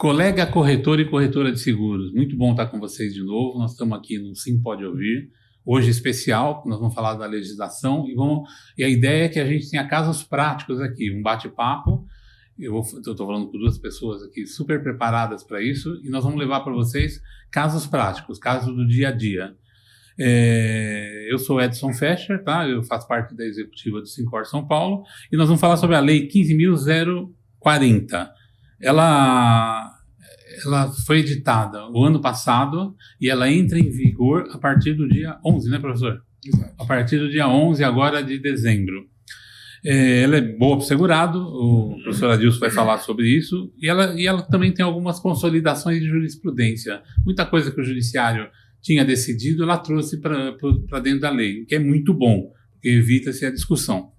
Colega corretor e corretora de seguros, muito bom estar com vocês de novo. Nós estamos aqui no Sim Pode Ouvir, hoje especial, nós vamos falar da legislação e a ideia é que a gente tenha casos práticos aqui, um bate-papo. Eu estou falando com duas pessoas aqui super preparadas para isso e nós vamos levar para vocês casos práticos, casos do dia a dia. Eu sou Edson Fescher, tá? Eu faço parte da executiva do Sincor São Paulo e nós vamos falar sobre a Lei 15.040. Ela foi editada o ano passado e ela entra em vigor a partir do dia 11, né, professor? Exato. A partir do dia 11 agora de dezembro. Ela é boa para o segurado, o professor Adilson vai falar sobre isso, e ela também tem algumas consolidações de jurisprudência. Muita coisa que o judiciário tinha decidido, ela trouxe para dentro da lei, o que é muito bom, porque evita-se a discussão.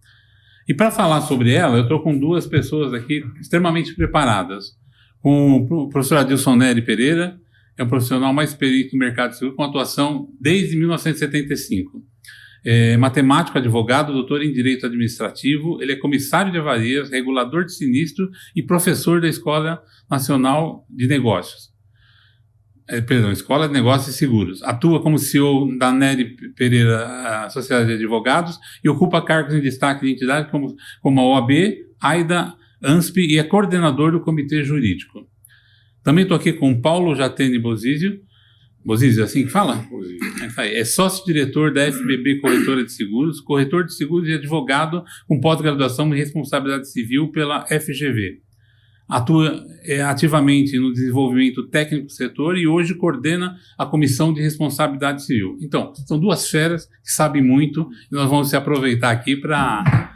E para falar sobre ela, eu estou com duas pessoas aqui extremamente preparadas. Com o professor Adilson Neri Pereira, é um profissional mais experiente no mercado de seguro, com atuação desde 1975. Matemático, advogado, doutor em Direito Administrativo, ele é comissário de avarias, regulador de sinistro e professor da Escola Nacional de Negócios. Escola de Negócios e Seguros. Atua como CEO da Neri Pereira, a Sociedade de Advogados, e ocupa cargos em destaque de entidade como a OAB, AIDA, ANSP e é coordenador do Comitê Jurídico. Também estou aqui com o Paulo Jatene Bozizio. Bozizio, assim que fala? É sócio-diretor da FBB Corretora de Seguros, corretor de seguros e advogado com pós-graduação em responsabilidade civil pela FGV. Atua ativamente no desenvolvimento técnico do setor e hoje coordena a Comissão de Responsabilidade Civil. Então, são duas feras que sabem muito e nós vamos se aproveitar aqui para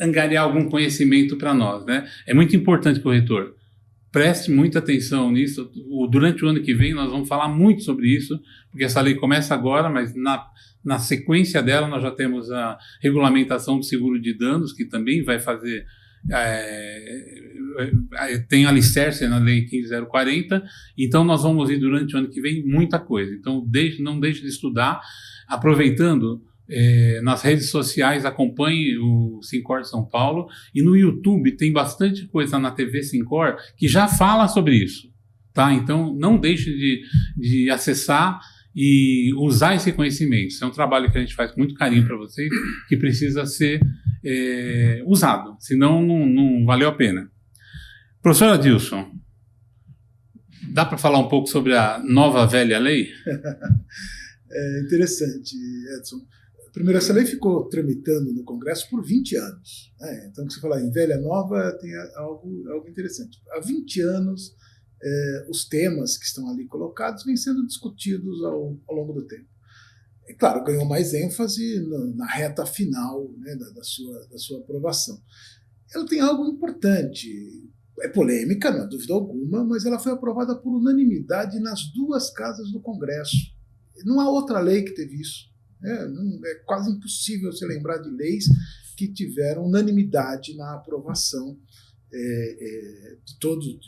angariar algum conhecimento para nós, né? É muito importante, corretor, preste muita atenção nisso. Durante o ano que vem nós vamos falar muito sobre isso, porque essa lei começa agora, mas na sequência dela nós já temos a regulamentação do seguro de danos, que também vai fazer... tem alicerce na Lei 15.040, então nós vamos ir durante o ano que vem muita coisa. Então não deixe de estudar, aproveitando... nas redes sociais, acompanhe o Sincor São Paulo e no YouTube tem bastante coisa na TV Sincor que já fala sobre isso, tá? Então não deixe de acessar e usar esse conhecimento. Isso é um trabalho que a gente faz com muito carinho para vocês, que precisa ser usado, senão não valeu a pena. Professor Adilson, dá para falar um pouco sobre a nova velha lei? É interessante, Edson. Primeiro, essa lei ficou tramitando no Congresso por 20 anos. Né? Então, se você falar em velha nova, tem algo interessante. Há 20 anos, os temas que estão ali colocados vêm sendo discutidos ao longo do tempo. É claro, ganhou mais ênfase na reta final, né, da sua aprovação. Ela tem algo importante. É polêmica, não há dúvida alguma, mas ela foi aprovada por unanimidade nas duas casas do Congresso. Não há outra lei que teve isso. É quase impossível se lembrar de leis que tiveram unanimidade na aprovação de todos,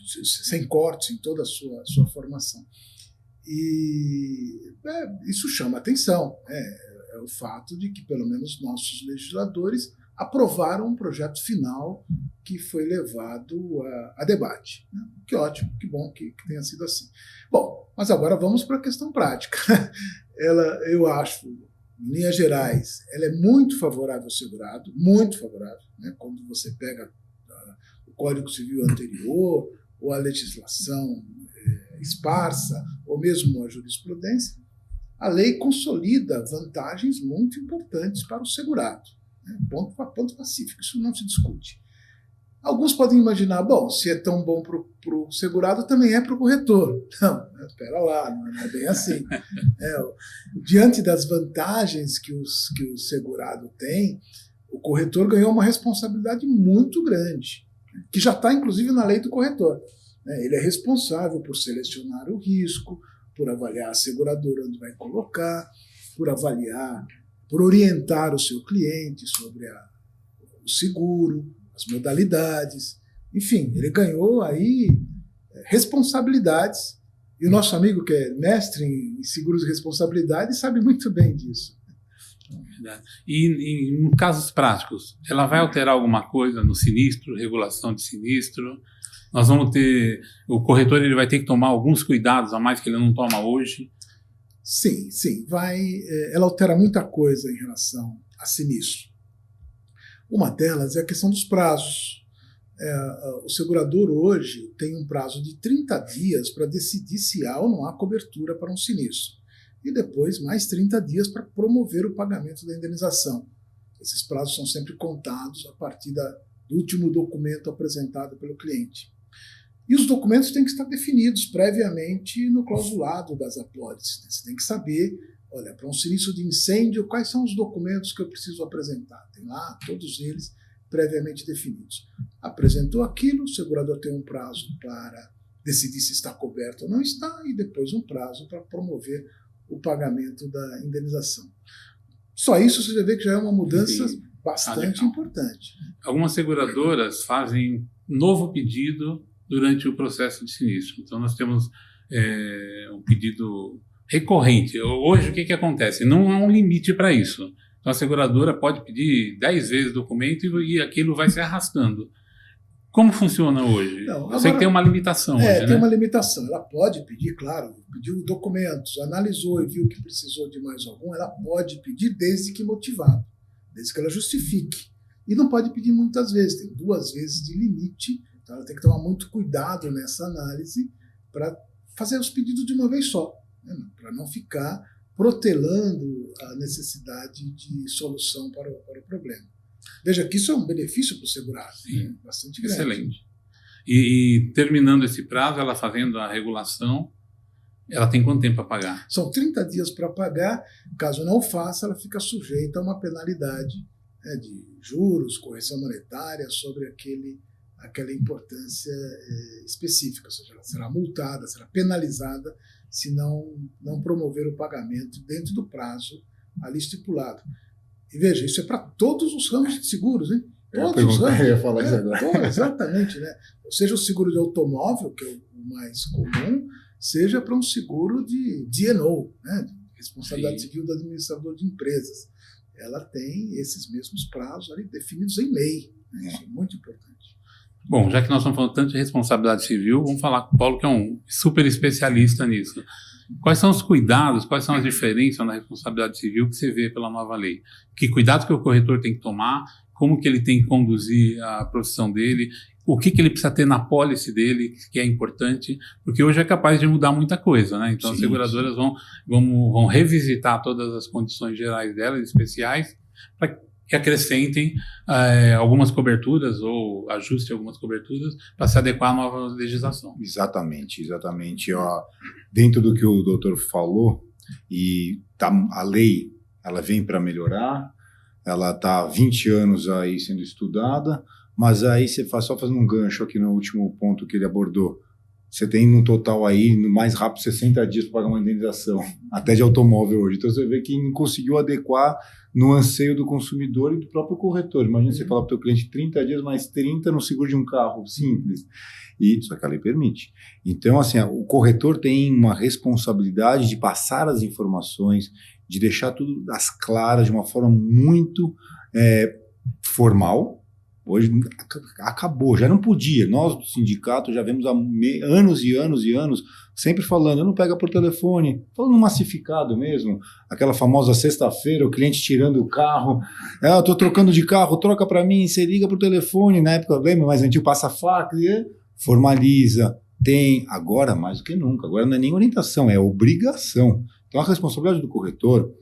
sem cortes em toda a sua formação. E isso chama atenção. É o fato de que, pelo menos, nossos legisladores aprovaram um projeto final que foi levado a debate. Né? Que ótimo, que bom que tenha sido assim. Bom, mas agora vamos para a questão prática. Eu acho... Em linhas gerais, ela é muito favorável ao segurado, muito favorável, né? Quando você pega o Código Civil anterior, ou a legislação esparsa, ou mesmo a jurisprudência, a lei consolida vantagens muito importantes para o segurado. Né? Ponto pacífico, isso não se discute. Alguns podem imaginar, bom, se é tão bom para o segurado, também é para o corretor. Não, espera lá, não é bem assim. Diante das vantagens que o segurado tem, o corretor ganhou uma responsabilidade muito grande, que já está, inclusive, na lei do corretor. Ele é responsável por selecionar o risco, por avaliar a seguradora onde vai colocar, por orientar o seu cliente sobre o seguro, as modalidades, enfim, ele ganhou aí responsabilidades, e o nosso amigo que é mestre em seguros de responsabilidade sabe muito bem disso. E em casos práticos, ela vai alterar alguma coisa no sinistro, regulação de sinistro? Nós vamos ter... O corretor ele vai ter que tomar alguns cuidados a mais que ele não toma hoje? Sim, sim. Ela altera muita coisa em relação a sinistro. Uma delas é a questão dos prazos. O segurador hoje tem um prazo de 30 dias para decidir se há ou não há cobertura para um sinistro. E depois mais 30 dias para promover o pagamento da indenização. Esses prazos são sempre contados a partir do último documento apresentado pelo cliente. E os documentos têm que estar definidos previamente no clausulado das apólices. Você tem que saber, olha, para um sinistro de incêndio, quais são os documentos que eu preciso apresentar. Tem lá todos eles previamente definidos. Apresentou aquilo, o segurador tem um prazo para decidir se está coberto ou não está, e depois um prazo para promover o pagamento da indenização. Só isso você já vê que já é uma mudança bastante importante. Algumas seguradoras fazem novo pedido durante o processo de sinistro. Então, nós temos um pedido recorrente. Hoje, o que acontece? Não há um limite para isso. Então, a seguradora pode pedir 10 vezes o documento e aquilo vai se arrastando. Como funciona hoje? Eu sei que tem uma limitação hoje, tem uma limitação. Ela pode pedir, claro, pediu documentos, analisou e viu que precisou de mais algum, ela pode pedir desde que motivado, desde que ela justifique. E não pode pedir muitas vezes, tem 2 vezes de limite, então ela tem que tomar muito cuidado nessa análise para fazer os pedidos de uma vez só, né, para não ficar protelando a necessidade de solução para o problema. Veja que isso é um benefício para o segurado, né? Bastante grande. Excelente. E terminando esse prazo, ela fazendo a regulação, ela tem quanto tempo para pagar? São 30 dias para pagar. Caso não faça, ela fica sujeita a uma penalidade, né, de juros, correção monetária sobre aquela importância específica. Ou seja, ela será multada, será penalizada se não promover o pagamento dentro do prazo ali estipulado. E veja, isso é para todos os ramos de seguros, hein? Todos os ramos. Eu ia falar isso agora. Exatamente, né? Seja o seguro de automóvel, que é o mais comum, seja para um seguro de D&O, né? De responsabilidade civil do administrador de empresas. Ela tem esses mesmos prazos ali definidos em lei, né? Isso é muito importante. Bom, já que nós estamos falando tanto de responsabilidade civil, vamos falar com o Paulo, que é um super especialista nisso. Quais são os cuidados, quais são as diferenças na responsabilidade civil que você vê pela nova lei? Que cuidados que o corretor tem que tomar, como que ele tem que conduzir a profissão dele, o que ele precisa ter na pólice dele, que é importante, porque hoje é capaz de mudar muita coisa, né? Então, as seguradoras vão revisitar todas as condições gerais delas, especiais, para que acrescentem algumas coberturas ou ajustem algumas coberturas para se adequar à nova legislação. Exatamente. Dentro do que o doutor falou, a lei ela vem para melhorar, ela está há 20 anos aí sendo estudada, mas aí você faz, só fazendo um gancho aqui no último ponto que ele abordou, você tem no total aí, no mais rápido, 60 dias para pagar uma indenização, até de automóvel hoje. Então você vê que não conseguiu adequar no anseio do consumidor e do próprio corretor. Imagina você falar para o teu cliente 30 dias mais 30 no seguro de um carro simples. Só que a lei permite. Então, assim, o corretor tem uma responsabilidade de passar as informações, de deixar tudo às claras, de uma forma muito formal. Hoje acabou, já não podia. Nós do sindicato já vemos há anos e anos e anos sempre falando, não pega por telefone, falando massificado mesmo, aquela famosa sexta-feira, o cliente tirando o carro, eu estou trocando de carro, troca para mim, você liga por telefone, na época, lembra, mais antigo, passa fax, formaliza, tem, agora mais do que nunca, agora não é nem orientação, é obrigação. Então a responsabilidade do corretor,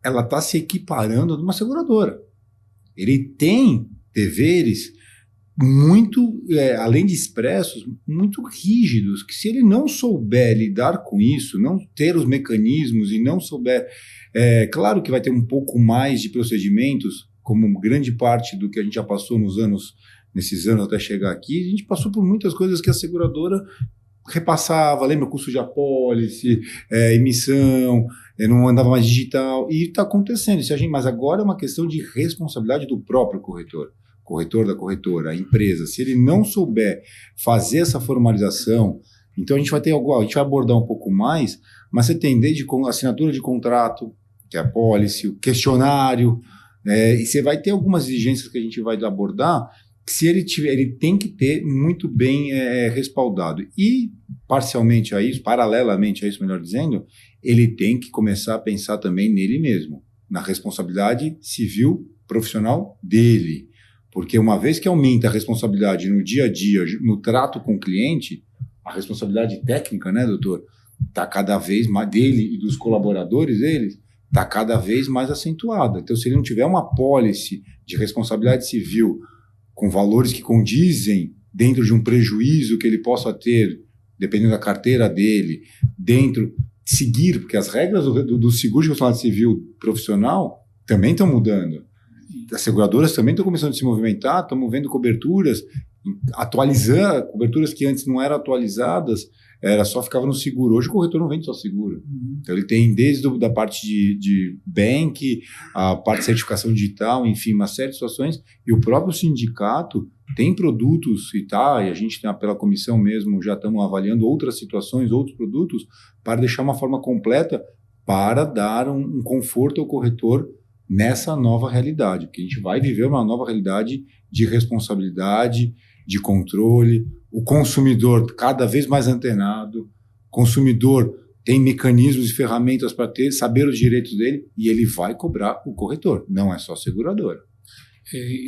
ela está se equiparando a de uma seguradora. Ele tem deveres muito, além de expressos, muito rígidos, que se ele não souber lidar com isso, não ter os mecanismos e não souber, claro que vai ter um pouco mais de procedimentos, como grande parte do que a gente já passou nesses anos até chegar aqui, a gente passou por muitas coisas que a seguradora repassava, lembra, custo de apólice, emissão, não andava mais digital, e está acontecendo, mas agora é uma questão de responsabilidade do próprio corretor da corretora, a empresa. Se ele não souber fazer essa formalização, então a gente vai abordar um pouco mais, mas você tem desde assinatura de contrato, que é a policy, o questionário, e você vai ter algumas exigências que a gente vai abordar, que se ele tem que ter muito bem respaldado. E, paralelamente a isso, melhor dizendo, ele tem que começar a pensar também nele mesmo, na responsabilidade civil profissional dele. Porque uma vez que aumenta a responsabilidade no dia a dia, no trato com o cliente, a responsabilidade técnica, né, doutor, está cada vez mais dele e dos colaboradores deles, está cada vez mais acentuada. Então, se ele não tiver uma policy de responsabilidade civil com valores que condizem dentro de um prejuízo que ele possa ter, dependendo da carteira dele, seguir, porque as regras do seguro de responsabilidade civil profissional também estão mudando. As seguradoras também estão começando a se movimentar, estamos vendo coberturas, atualizar coberturas que antes não eram atualizadas, só ficava no seguro. Hoje o corretor não vende só seguro. Então ele tem desde da parte de bank, a parte de certificação digital, enfim, uma série de situações, e o próprio sindicato tem produtos e a gente tem pela comissão mesmo, já estamos avaliando outras situações, outros produtos, para deixar uma forma completa para dar um conforto ao corretor nessa nova realidade, porque a gente vai viver uma nova realidade de responsabilidade, de controle, o consumidor cada vez mais antenado, o consumidor tem mecanismos e ferramentas para saber os direitos dele, e ele vai cobrar o corretor, não é só a seguradora.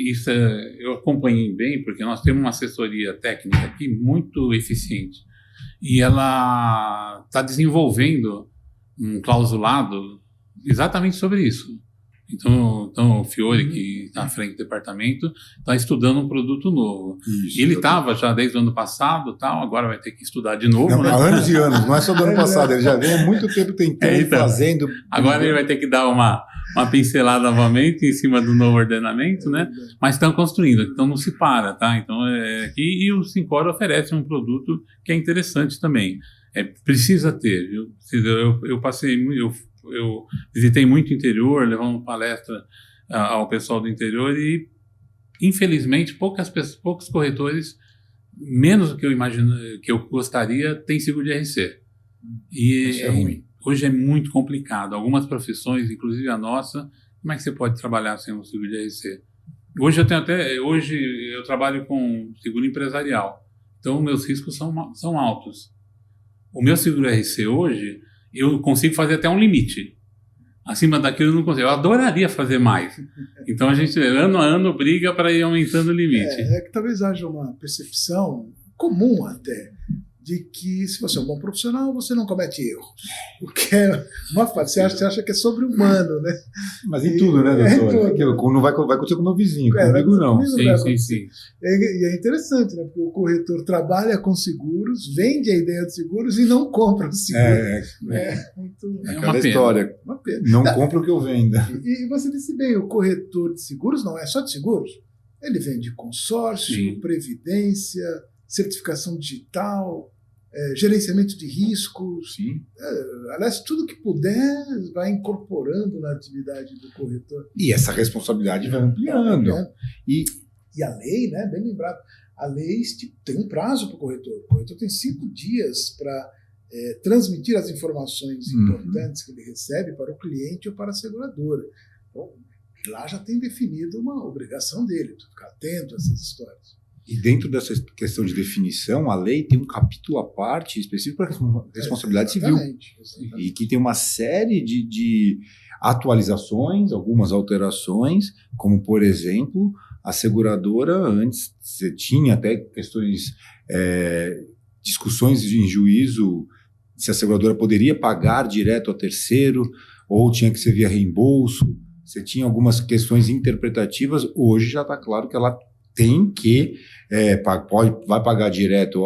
Isso eu acompanhei bem, porque nós temos uma assessoria técnica aqui muito eficiente, e ela está desenvolvendo um clausulado exatamente sobre isso. Então o Fiore, que está à frente do departamento, está estudando um produto novo. Isso, ele estava já desde o ano passado, agora vai ter que estudar de novo. Não, né? Há anos e anos, não é só do ano passado, ele já vem há muito tempo tentando, fazendo. Agora ele vai ter que dar uma pincelada novamente em cima do novo ordenamento, né? Mas estão construindo, então não se para, tá? Então, e o Syncor oferece um produto que é interessante também. Precisa ter, viu? Eu visitei muito o interior, levando palestra ao pessoal do interior e, infelizmente, poucos corretores, menos do que eu imagino, que eu gostaria, têm seguro de RC. E isso é ruim. Hoje é muito complicado. Algumas profissões, inclusive a nossa, como é que você pode trabalhar sem um seguro de RC? Hoje eu trabalho com seguro empresarial, então meus riscos são altos. O meu seguro RC hoje, eu consigo fazer até um limite. Acima daquilo eu não consigo. Eu adoraria fazer mais. Então a gente, ano a ano, briga para ir aumentando o limite. Que talvez haja uma percepção comum até, de que se você é um bom profissional, você não comete erros. O que é uma fase. Você acha que é sobre-humano, né? Mas em tudo, né, doutor? Não vai acontecer com o meu vizinho, comigo não. Sim. E é interessante, né? Porque o corretor trabalha com seguros, vende a ideia de seguros e não compra os seguros. Aquela história. Uma pena. Não compra o que eu vendo. E você disse bem, o corretor de seguros não é só de seguros. Ele vende consórcio, previdência, certificação digital, gerenciamento de riscos. Sim. Aliás, tudo que puder vai incorporando na atividade do corretor. E essa responsabilidade vai ampliando. E a lei, né, bem lembrado, a lei tem um prazo para o corretor. O corretor tem 5 dias para transmitir as informações importantes que ele recebe para o cliente ou para a seguradora. Então, lá já tem definido uma obrigação dele, ficar atento a essas histórias. E dentro dessa questão de definição, a lei tem um capítulo à parte específico para responsabilidade civil. Exatamente. E que tem uma série de atualizações, algumas alterações, como, por exemplo, a seguradora, antes você tinha até questões, discussões em juízo, se a seguradora poderia pagar direto a terceiro, ou tinha que ser via reembolso. Você tinha algumas questões interpretativas. Hoje já está claro que ela tem que, vai pagar direto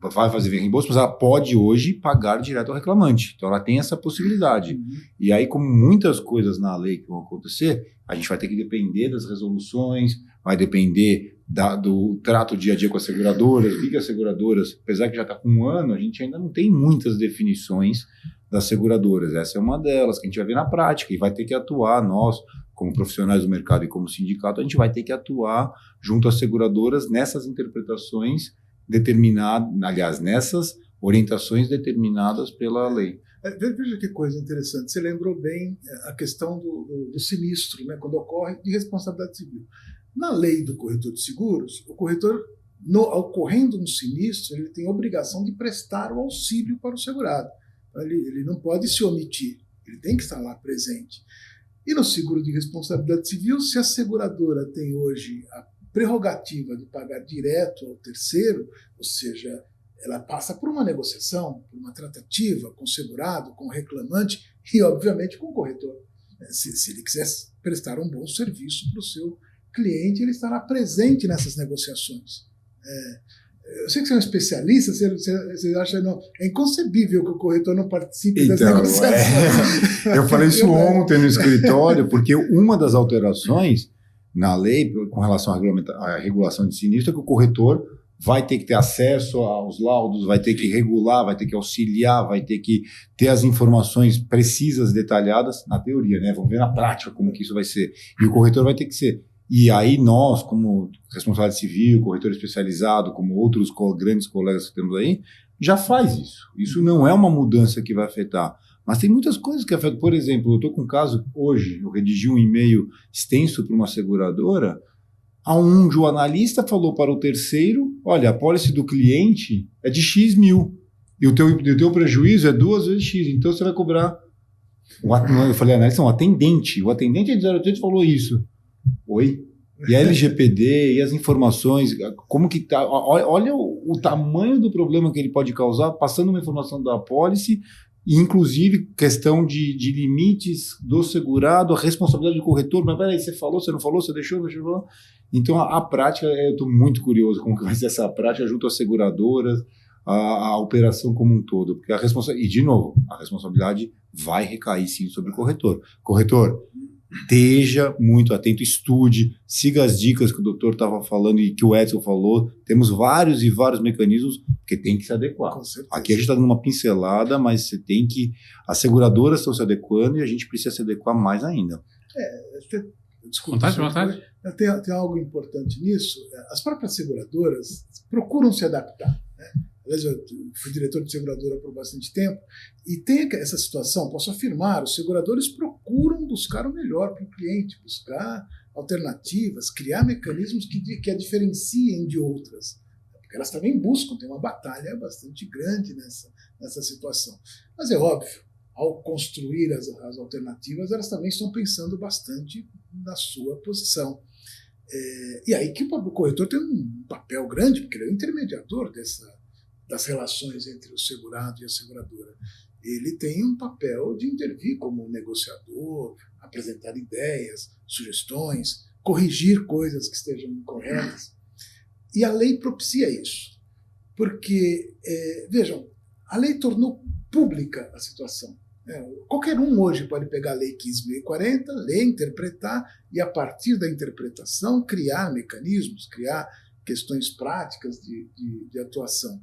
vai fazer reembolso, mas ela pode hoje pagar direto ao reclamante. Então ela tem essa possibilidade. E aí, como muitas coisas na lei que vão acontecer, a gente vai ter que depender das resoluções, vai depender do trato dia a dia com as seguradoras, e as seguradoras, apesar que já está com 1 ano, a gente ainda não tem muitas definições das seguradoras. Essa é uma delas que a gente vai ver na prática e vai ter que atuar, nós, como profissionais do mercado e como sindicato, a gente vai ter que atuar junto às seguradoras nessas interpretações determinadas, aliás, nessas orientações determinadas pela lei. Veja que coisa interessante. Você lembrou bem a questão do sinistro, né, quando ocorre, de responsabilidade civil. Na lei do corretor de seguros, o corretor, ocorrendo um sinistro, ele tem a obrigação de prestar o auxílio para o segurado. Ele não pode se omitir, ele tem que estar lá presente. E no seguro de responsabilidade civil, se a seguradora tem hoje a prerrogativa de pagar direto ao terceiro, ou seja, ela passa por uma negociação, por uma tratativa com o segurado, com o reclamante e, obviamente, com o corretor. Se ele quiser prestar um bom serviço para o seu cliente, ele estará presente nessas negociações. Eu sei que você é um especialista, você acha não, é inconcebível que o corretor não participe das negociações. Eu falei isso ontem no escritório, porque uma das alterações na lei com relação à regulação de sinistro é que o corretor vai ter que ter acesso aos laudos, vai ter que regular, vai ter que auxiliar, vai ter que ter as informações precisas, detalhadas, na teoria, né? Vamos ver na prática como que isso vai ser. E o corretor vai ter que ser. E aí nós, como responsabilidade civil, corretor especializado, como outros grandes colegas que temos aí, já faz isso. Isso não é uma mudança que vai afetar. Mas tem muitas coisas que afetam. Por exemplo, eu estou com um caso hoje, eu redigi um e-mail extenso para uma seguradora, onde o analista falou para o terceiro, olha, a pólice do cliente é de X mil, e o teu prejuízo é 2 vezes X, então você vai cobrar. Eu falei, analista, não, o atendente de 0800 falou isso. Oi? E a LGPD, e as informações, como que tá? Olha o tamanho do problema que ele pode causar, passando uma informação da pólice, e inclusive questão de limites do segurado, a responsabilidade do corretor. Mas peraí, você falou, você não falou, você deixou, não deixou? Então a prática, eu estou muito curioso como que vai ser essa prática junto às seguradoras, a operação como um todo. Porque e de novo, a responsabilidade vai recair sim sobre o corretor. Corretor, esteja muito atento, estude, siga as dicas que o doutor estava falando e que o Edson falou. Temos vários e vários mecanismos que tem que se adequar. Aqui a gente está dando uma pincelada, mas você tem que... As seguradoras estão se adequando e a gente precisa se adequar mais ainda. Desculpa. Vontade. Tem algo importante nisso. As próprias seguradoras procuram se adaptar, né? Aliás, eu fui diretor de seguradora por bastante tempo e tem essa situação, posso afirmar, os seguradores procuram buscar o melhor para o cliente, buscar alternativas, criar mecanismos que a diferenciem de outras. Porque elas também buscam, tem uma batalha bastante grande nessa situação. Mas é óbvio, ao construir as alternativas, elas também estão pensando bastante na sua posição. E aí que o corretor tem um papel grande, porque ele é o intermediador das relações entre o segurado e a seguradora. Ele tem um papel de intervir como negociador, apresentar ideias, sugestões, corrigir coisas que estejam incorretas. E a lei propicia isso. Porque, vejam, a lei tornou pública a situação. Qualquer um hoje pode pegar a Lei 15.040, ler, interpretar e, a partir da interpretação, criar mecanismos, criar questões práticas de atuação.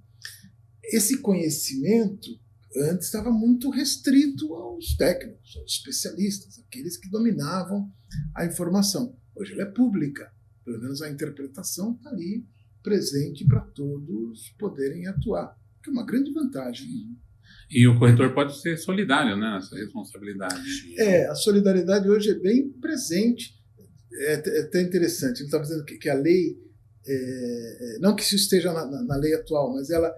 Esse conhecimento antes estava muito restrito aos técnicos, aos especialistas, aqueles que dominavam a informação. Hoje ela é pública, pelo menos a interpretação está ali presente para todos poderem atuar, que é uma grande vantagem. E o corretor pode ser solidário, né, nessa responsabilidade. A solidariedade hoje é bem presente. É até interessante. Ele está dizendo que a lei, não que isso esteja na lei atual, mas ela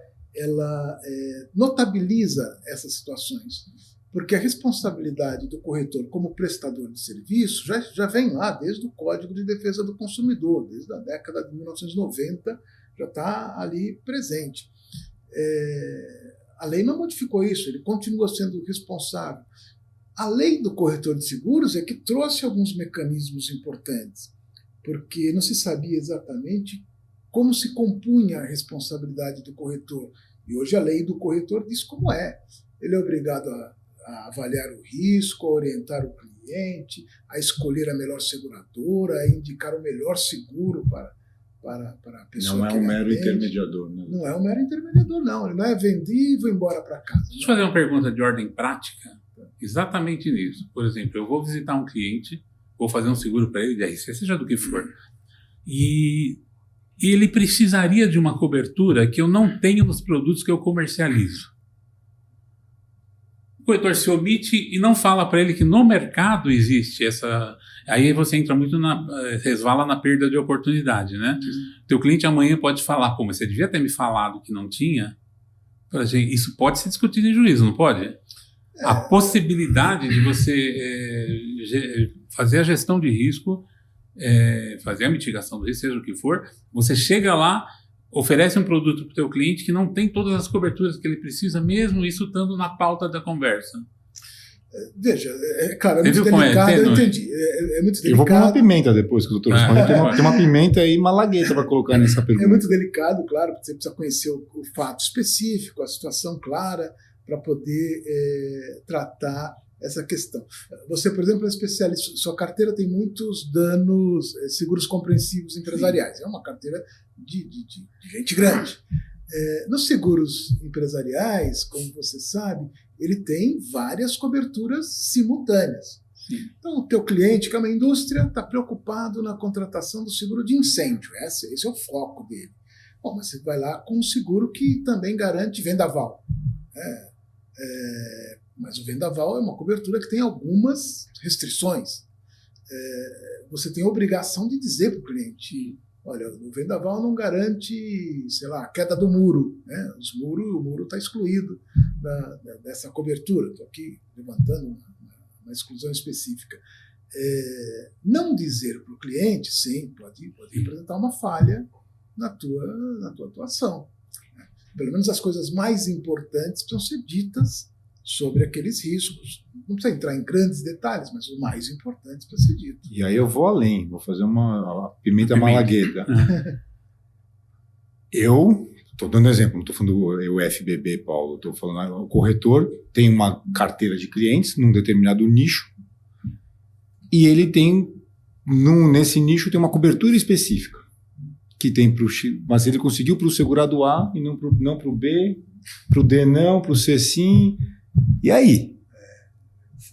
notabiliza essas situações, porque a responsabilidade do corretor como prestador de serviço já vem lá desde o Código de Defesa do Consumidor, desde a década de 1990, já está ali presente. A lei não modificou isso, ele continua sendo responsável. A lei do corretor de seguros é que trouxe alguns mecanismos importantes, porque não se sabia exatamente como se compunha a responsabilidade do corretor. E hoje a lei do corretor diz como é. Ele é obrigado a avaliar o risco, a orientar o cliente, a escolher a melhor seguradora, a indicar o melhor seguro para a pessoa. Não é um mero intermediador. Né? Não é um mero intermediador, não. Ele não é vendi e vou embora para casa. Deixa eu fazer uma pergunta de ordem prática, exatamente nisso. Por exemplo, eu vou visitar um cliente, vou fazer um seguro para ele de RC, seja do que for, e ele precisaria de uma cobertura que eu não tenho nos produtos que eu comercializo. O corretor se omite e não fala para ele que no mercado existe essa... Aí você entra muito resvala na perda de oportunidade, né? Teu cliente amanhã pode falar, pô, mas você devia ter me falado que não tinha. Isso pode ser discutido em juízo, não pode? A possibilidade de você fazer a gestão de risco, fazer a mitigação do risco, seja o que for, você chega lá, oferece um produto para o teu cliente que não tem todas as coberturas que ele precisa, mesmo isso estando na pauta da conversa. Veja, cara, é muito delicado, eu entendi. É muito delicado. Eu vou pôr uma pimenta depois que o doutor respondeu. Tem uma pimenta aí, malagueta para colocar nessa pergunta. É muito delicado, claro, porque você precisa conhecer o fato específico, a situação clara, para poder tratar essa questão. Você, por exemplo, é especialista, sua carteira tem muitos danos, seguros compreensivos empresariais. É uma carteira de gente grande. Nos seguros empresariais, como você sabe, ele tem várias coberturas simultâneas. Sim. Então, o teu cliente, que é uma indústria, está preocupado na contratação do seguro de incêndio. Esse é o foco dele. Bom, mas você vai lá com um seguro que também garante vendaval. Mas o vendaval é uma cobertura que tem algumas restrições. Você tem a obrigação de dizer para o cliente: olha, o vendaval não garante, sei lá, a queda do muro, né? O muro está excluído dessa cobertura. Estou aqui levantando uma exclusão específica. Não dizer para o cliente, sim, pode representar uma falha na tua atuação. Pelo menos as coisas mais importantes precisam ser ditas sobre aqueles riscos. Não precisa entrar em grandes detalhes, mas o mais importante precisa ser dito. E aí eu vou além, vou fazer uma pimenta malagueta. Eu estou dando exemplo, não estou falando do FBB, Paulo, estou falando o corretor tem uma carteira de clientes num determinado nicho e ele tem, nesse nicho, tem uma cobertura específica que tem mas ele conseguiu para o segurado A e não para o B, para o D não, para o C sim. E aí?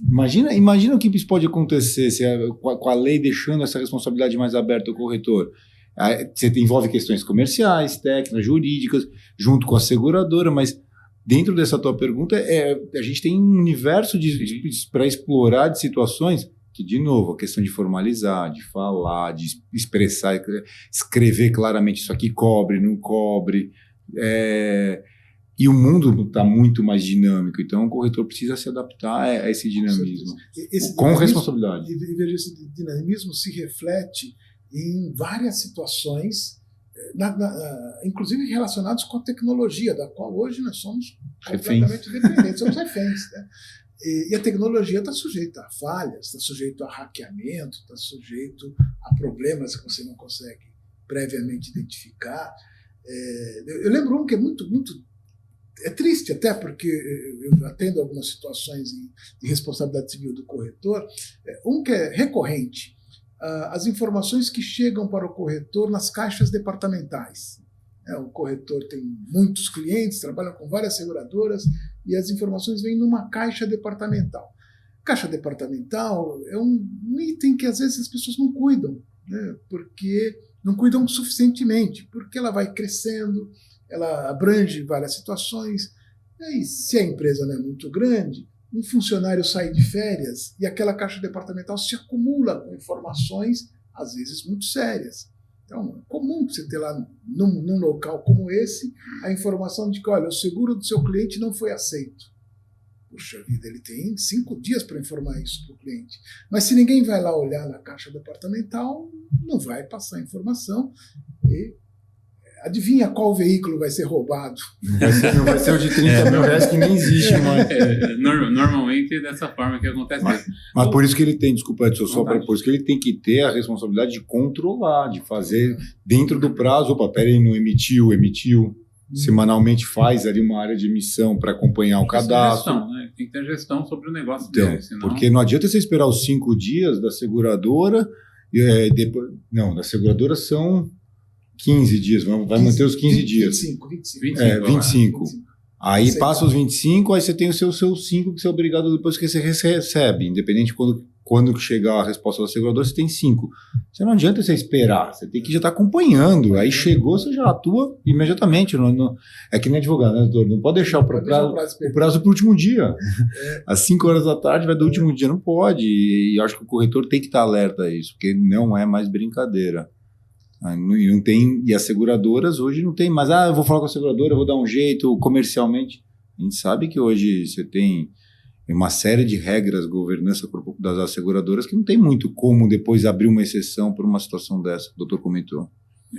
Imagina o que isso pode acontecer com a lei deixando essa responsabilidade mais aberta ao corretor. Você envolve questões comerciais, técnicas, jurídicas, junto com a seguradora, mas dentro dessa tua pergunta, a gente tem um universo para explorar de situações que, de novo, a questão de formalizar, de falar, de expressar, escrever claramente isso aqui cobre, não cobre. E o mundo está muito mais dinâmico, então o corretor precisa se adaptar a esse dinamismo, com responsabilidade. E veja, esse dinamismo se reflete em várias situações, inclusive relacionadas com a tecnologia, da qual hoje nós somos completamente dependentes, somos reféns. Né? E a tecnologia está sujeita a falhas, está sujeita a hackeamento, está sujeito a problemas que você não consegue previamente identificar. Eu lembro um que é muito triste até, porque eu atendo algumas situações de responsabilidade civil do corretor, um que é recorrente, as informações que chegam para o corretor nas caixas departamentais. O corretor tem muitos clientes, trabalha com várias seguradoras e as informações vêm numa caixa departamental. Caixa departamental é um item que às vezes as pessoas não cuidam, né, porque não cuidam suficientemente, porque ela vai crescendo, ela abrange várias situações, e aí, se a empresa não é muito grande, um funcionário sai de férias e aquela caixa departamental se acumula com informações, às vezes, muito sérias. Então, é comum você ter lá, num local como esse, a informação de que, olha, o seguro do seu cliente não foi aceito. Puxa vida, ele tem 5 dias para informar isso para o cliente. Mas se ninguém vai lá olhar na caixa departamental, não vai passar a informação e adivinha qual veículo vai ser roubado? Não vai ser o de 30 mil reais que nem existe mais. Normalmente é dessa forma que acontece. Mas por isso que ele tem, desculpa, Edson, por isso que ele tem que ter a responsabilidade de controlar, de fazer dentro do prazo. Opa, peraí, não emitiu. Semanalmente faz ali uma área de emissão para acompanhar o cadastro. Gestão, né? Tem que ter gestão sobre o negócio então, dele. Senão... Porque não adianta você esperar os 5 dias da seguradora. Da seguradora são 15 dias, vai manter os 15 dias. 25. Aí 25. Passa os 25, aí você tem os seus 5 que você é obrigado depois que você recebe, independente de quando chegar a resposta da seguradora, você tem 5. Você não adianta você esperar, você tem que já estar acompanhando. Aí chegou, você já atua imediatamente. É que nem advogado, né, doutor? Não pode deixar o prazo para o último dia. Às 5 horas da tarde vai do último dia, não pode. E eu acho que o corretor tem que estar alerta a isso, porque não é mais brincadeira. Não tem, e as seguradoras hoje não tem mais. Eu vou falar com a seguradora, eu vou dar um jeito comercialmente. A gente sabe que hoje você tem uma série de regras, governança das seguradoras, que não tem muito como depois abrir uma exceção por uma situação dessa, que o doutor comentou.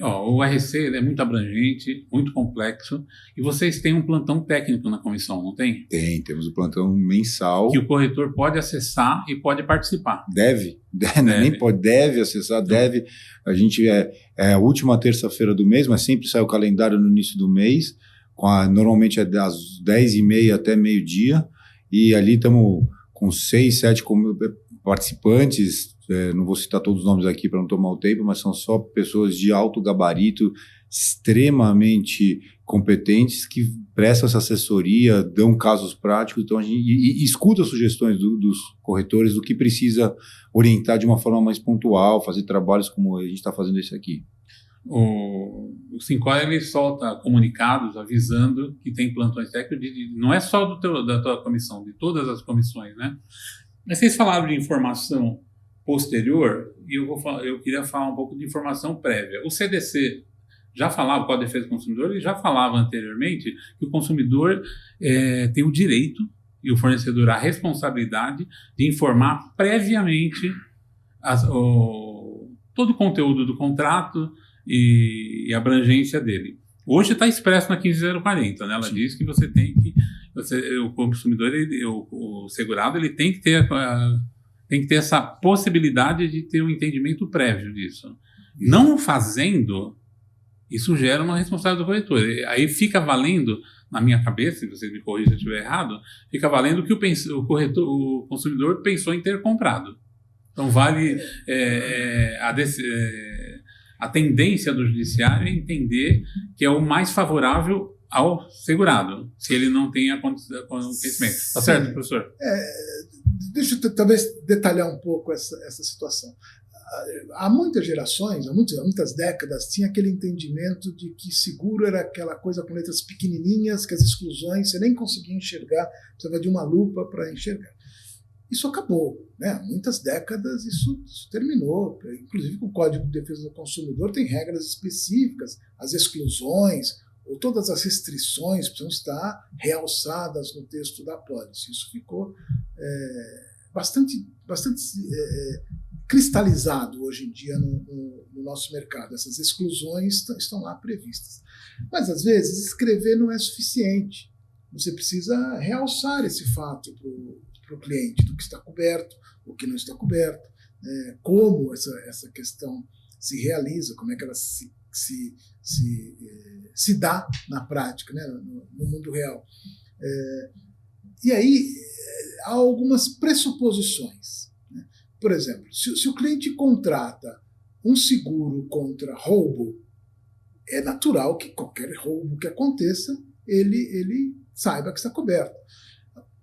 O RC é muito abrangente, muito complexo, e vocês têm um plantão técnico na comissão, não tem? Temos o plantão mensal. Que o corretor pode acessar e pode participar. Deve. Nem pode, deve acessar, deve. A gente é a última terça-feira do mês, mas sempre sai o calendário no início do mês, normalmente é das 10h30 até meio-dia, e ali estamos com 6, 7 participantes, não vou citar todos os nomes aqui para não tomar o tempo, mas são só pessoas de alto gabarito, extremamente competentes, que prestam essa assessoria, dão casos práticos, então a gente escuta sugestões dos corretores do que precisa orientar de uma forma mais pontual, fazer trabalhos como a gente está fazendo esse aqui. O Sincor, ele solta comunicados avisando que tem plantões técnicos, não é só da tua comissão, de todas as comissões, né? Mas vocês falaram de informação posterior e eu queria falar um pouco de informação prévia. O CDC já falava, com a defesa do consumidor, ele já falava anteriormente que o consumidor tem o direito e o fornecedor a responsabilidade de informar previamente todo o conteúdo do contrato e a abrangência dele. Hoje está expresso na 15040, né? Ela Sim. diz que você tem que, o consumidor, o segurado, ele tem que ter essa possibilidade de ter um entendimento prévio disso. Não fazendo, isso gera uma responsabilidade do corretor. Aí fica valendo, na minha cabeça, se vocês me corrigem se eu estiver errado, fica valendo que o consumidor pensou em ter comprado. Então vale a tendência do judiciário é entender que é o mais favorável ao segurado, se ele não tem conhecimento. Tá certo, professor? Deixa eu talvez detalhar um pouco essa situação. Há muitas gerações, há muitas décadas, tinha aquele entendimento de que seguro era aquela coisa com letras pequenininhas, que as exclusões você nem conseguia enxergar, precisava de uma lupa para enxergar. Isso acabou, né? Há muitas décadas isso terminou. Inclusive o Código de Defesa do Consumidor tem regras específicas, as exclusões ou todas as restrições precisam estar realçadas no texto da pólice. Isso ficou bastante cristalizado hoje em dia no nosso mercado. Essas exclusões estão lá previstas. Mas, às vezes, escrever não é suficiente. Você precisa realçar esse fato para o cliente, do que está coberto, o que não está coberto, como essa questão se realiza, como é que ela se dá na prática, né, no mundo real. E aí há algumas pressuposições. Né? Por exemplo, se o cliente contrata um seguro contra roubo, é natural que qualquer roubo que aconteça, ele saiba que está coberto.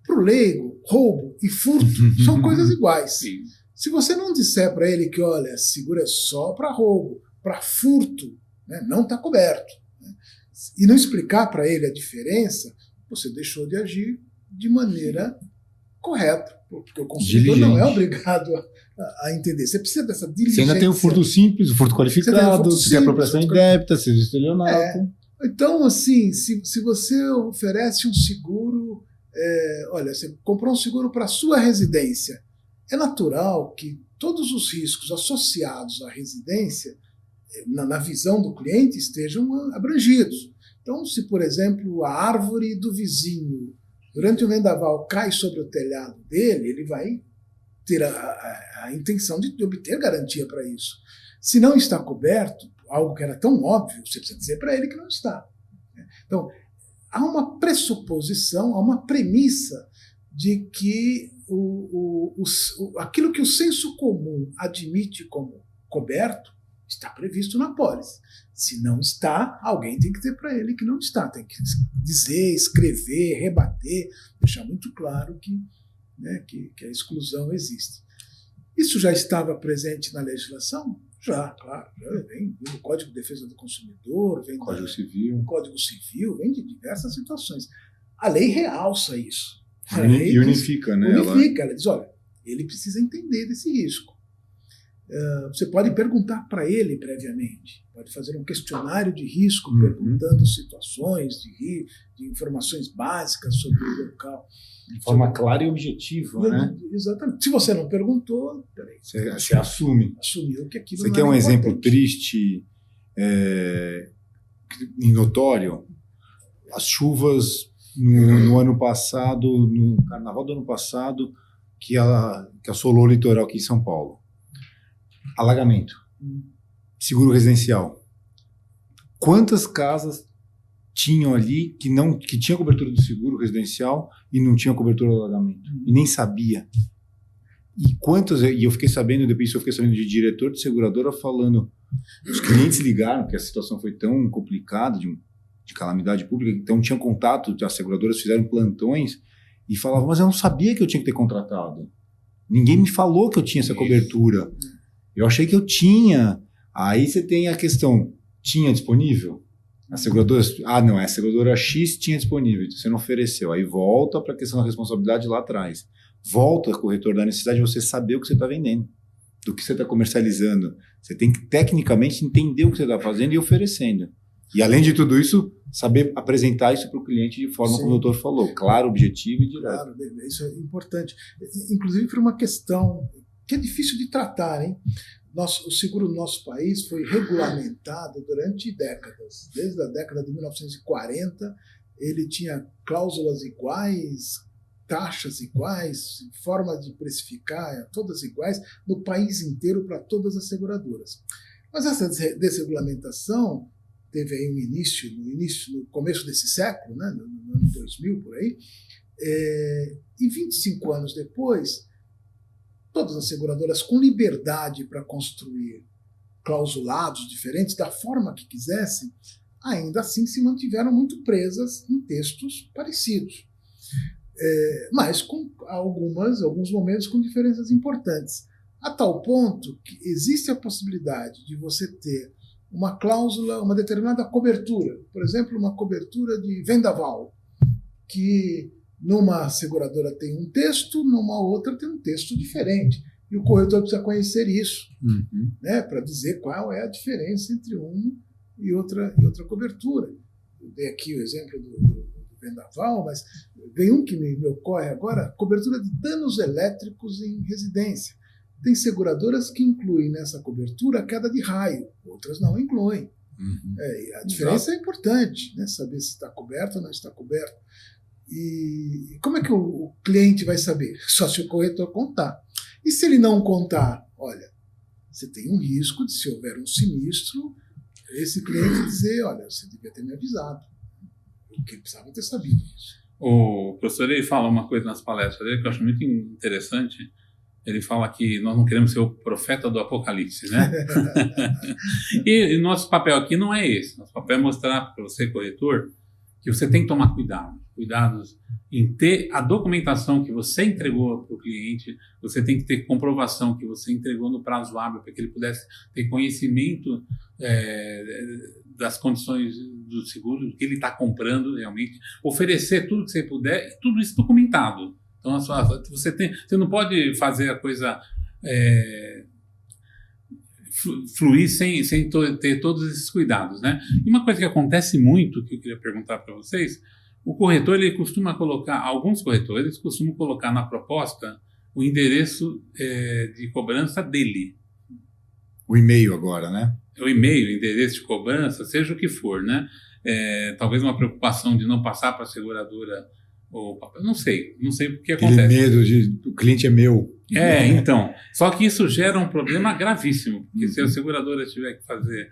Para o leigo, roubo e furto são coisas iguais. Sim. Se você não disser para ele que, olha, seguro é só para roubo, para furto, né, não está coberto, né, e não explicar para ele a diferença, você deixou de agir de maneira correta, porque o consumidor não é obrigado a entender. Você precisa dessa diligência. Você ainda tem o furto simples, o furto qualificado, você tem a apropriação indébita, serviço estelionato. Então, assim, se você oferece um seguro, olha, você comprou um seguro para a sua residência, é natural que todos os riscos associados à residência, na visão do cliente, estejam abrangidos. Então, se, por exemplo, a árvore do vizinho, durante o vendaval, cai sobre o telhado dele, ele vai ter a intenção de obter garantia para isso. Se não está coberto, algo que era tão óbvio, você precisa dizer para ele que não está. Então, há uma pressuposição, há uma premissa de que aquilo que o senso comum admite como coberto está previsto na pólice. Se não está, alguém tem que ter para ele que não está. Tem que dizer, escrever, rebater, deixar muito claro que a exclusão existe. Isso já estava presente na legislação? Já, claro. Já vem do Código de Defesa do Consumidor, vem do Código Civil, vem de diversas situações. A lei realça isso. E unifica, né? Ela diz, olha, ele precisa entender desse risco. Você pode perguntar para ele previamente, pode fazer um questionário de risco, perguntando situações de informações básicas sobre o local. De forma clara e objetiva, né? Exatamente. Se você não perguntou, peraí. Você assume. Assumiu que aquilo Você não quer um importante. exemplo triste e notório? As chuvas no ano passado, no carnaval do ano passado, que assolou o litoral aqui em São Paulo. Alagamento. Seguro residencial. Quantas casas tinham ali que tinha cobertura do seguro residencial e não tinha cobertura do alagamento? E nem sabia. E eu fiquei sabendo, depois eu fiquei sabendo de diretor de seguradora falando, os clientes ligaram, porque a situação foi tão complicada de calamidade pública, então tinham contato, as seguradoras fizeram plantões e falavam, mas eu não sabia que eu tinha que ter contratado. Ninguém me falou que eu tinha essa cobertura. Eu achei que eu tinha. Aí você tem a questão, tinha disponível? A seguradora, não, a seguradora X tinha disponível, então você não ofereceu. Aí volta para a questão da responsabilidade lá atrás. Volta, corretor, da necessidade de você saber o que você está vendendo, do que você está comercializando. Você tem que, tecnicamente, entender o que você está fazendo e oferecendo. E, além de tudo isso, saber apresentar isso para o cliente de forma como o doutor falou, claro, objetivo e direto. Claro, isso é importante. Inclusive, por uma questão que é difícil de tratar, hein? O seguro no nosso país foi regulamentado durante décadas. Desde a década de 1940, ele tinha cláusulas iguais, taxas iguais, forma de precificar, todas iguais, no país inteiro para todas as seguradoras. Mas essa desregulamentação teve aí no começo desse século, né, no ano 2000, por aí, e 25 anos depois, todas as seguradoras com liberdade para construir clausulados diferentes, da forma que quisessem, ainda assim se mantiveram muito presas em textos parecidos. Mas com alguns momentos com diferenças importantes. A tal ponto que existe a possibilidade de você ter uma cláusula, uma determinada cobertura, por exemplo, uma cobertura de vendaval, que numa seguradora tem um texto, numa outra tem um texto diferente. E o corretor precisa conhecer isso, né, para dizer qual é a diferença entre uma e outra cobertura. Eu dei aqui o exemplo do vendaval, mas vem um que me ocorre agora, cobertura de danos elétricos em residência. Tem seguradoras que incluem nessa cobertura a queda de raio, outras não incluem. A diferença é importante, né, saber se está coberto ou não está coberto. E como é que o cliente vai saber? Só se o corretor contar. E se ele não contar, olha, você tem um risco de, se houver um sinistro, esse cliente dizer, olha, você devia ter me avisado. Porque ele precisava ter sabido isso. O professor, ele fala uma coisa nas palestras dele que eu acho muito interessante. Ele fala que nós não queremos ser o profeta do apocalipse, né? E nosso papel aqui não é esse. Nosso papel é mostrar para você, corretor, que você tem que tomar cuidados em ter a documentação que você entregou para o cliente, você tem que ter comprovação que você entregou no prazo hábil para que ele pudesse ter conhecimento das condições do seguro, do que ele está comprando realmente, oferecer tudo que você puder, tudo isso documentado. Então, você não pode fazer a coisa fluir sem ter todos esses cuidados, né? E uma coisa que acontece muito, que eu queria perguntar para vocês, o corretor, ele costuma colocar, alguns corretores costumam colocar na proposta o endereço de cobrança dele. O e-mail agora, né? O e-mail, o endereço de cobrança, seja o que for, né? Talvez uma preocupação de não passar para a seguradora o papel. Não sei o que acontece. Aquele medo de o cliente é meu. Então. Só que isso gera um problema gravíssimo, porque se a seguradora tiver que fazer